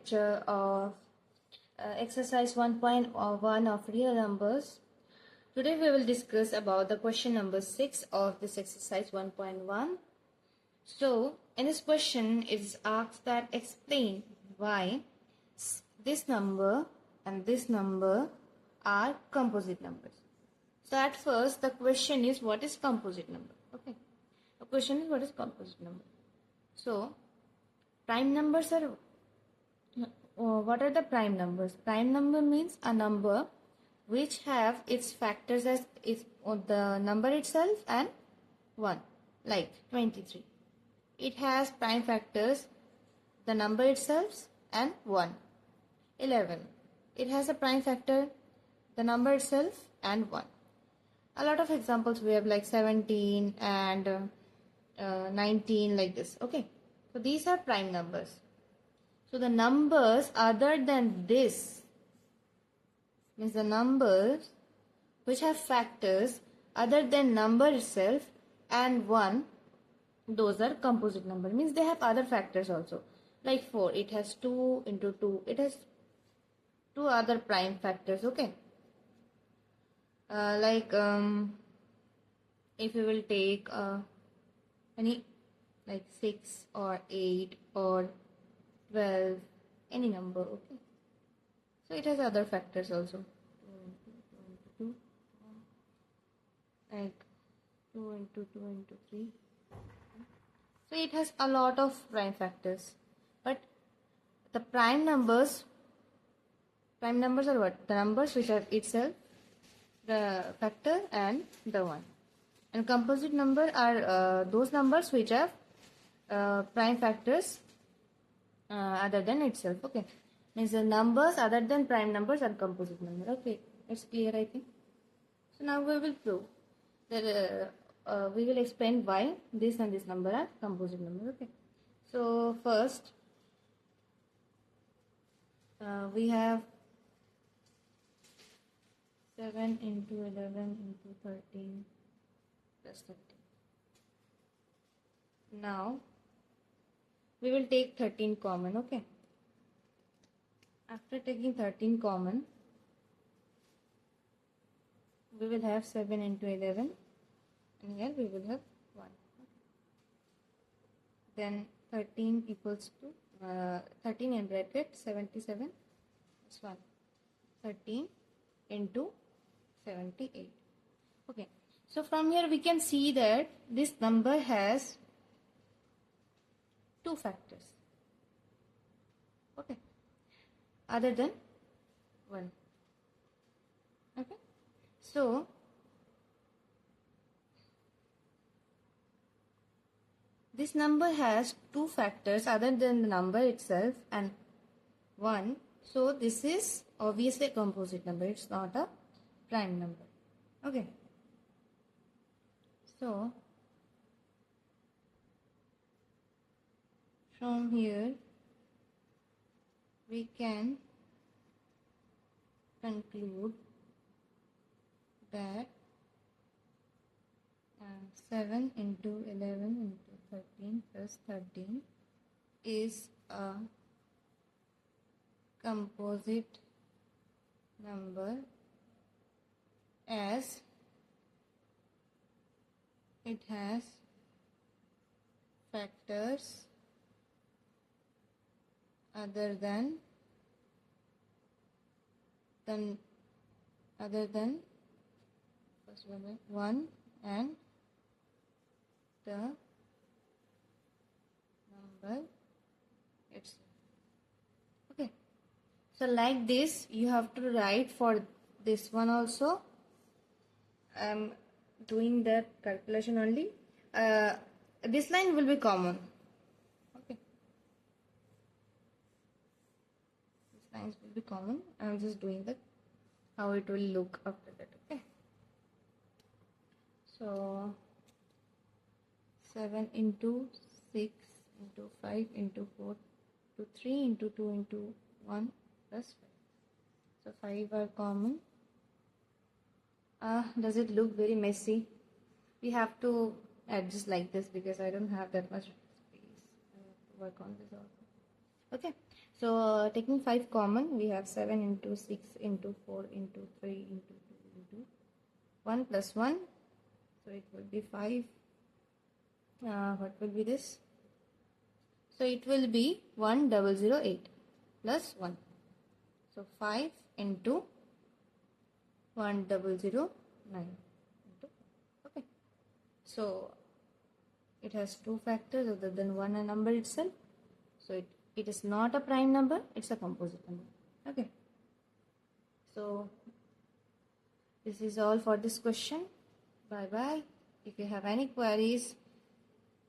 lecture of exercise 1.1 of real numbers. Today we will discuss about the question number 6 of this exercise 1.1. So in this question it is asked that explain why this number and this number are composite numbers. So at first the question is what is composite number? Okay. The question is what is composite number? So prime numbers are what are the prime numbers? Prime number means a number which have its factors as the number itself and 1, like 23. It has prime factors, the number itself and 1. 11. It has a prime factor, the number itself and 1. A lot of examples we have like 17 and 19 like this. Okay. So these are prime numbers. So the numbers other than this means the numbers which have factors other than number itself and 1, those are composite number. Means they have other factors also. Like 4, it has 2 into 2. It has 2 other prime factors. Okay. If you will take any like 6 or 8 or 12, any number. Okay. So it has other factors also. 2 into 2, like 2 into 2 into 3. So it has a lot of prime factors. But the prime numbers are what? The numbers which have itself, the factor and the 1. And composite number are those numbers which have prime factors other than itself. Okay. Means the numbers other than prime numbers are composite number. Okay. It's clear, I think. So now we will prove that we will explain why this and this number are composite number. Okay. So first we have 7 into 11 into 13 plus 13. Now we will take 13 common. Okay. After taking 13 common, we will have 7 into 11 and here we will have 1. Then 13 equals to 13 in bracket 77 plus 1. 13 into 78. Okay. So from here we can see that this number has 2 factors. Okay. Other than 1. Okay. So this number has 2 factors other than the number itself and 1. So this is obviously a composite number. It's not a prime number. Okay. So from here we can conclude that 7 into 11 into 13 plus 13 is a composite number as it has factors other than 1 and the number itself. Okay. So like this you have to write for this one also. I am doing the calculation only. This line will be common. Okay. These lines will be common. I am just doing that how it will look after that. Okay. So 7 into 6 into 5 into 4 to 3 into 2 into 1 plus 5. So 5 are common. Does it look very messy? We have to adjust like this because I don't have that much space. I have to work on this also. Okay, so taking 5 common, we have 7 into 6 into 4 into 3 into 2 into 1 plus 1, so it will be 5. What will be this? So it will be 1008 plus 1. So 5 into 1009. Okay. So it has 2 factors other than 1 number itself. So it is not a prime number, it's a composite number. Okay. So this is all for this question. Bye bye. If you have any queries,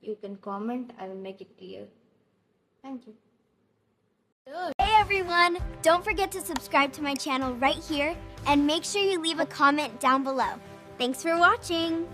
you can comment. I will make it clear. Thank you. Hey everyone! Don't forget to subscribe to my channel right here and make sure you leave a comment down below. Thanks for watching!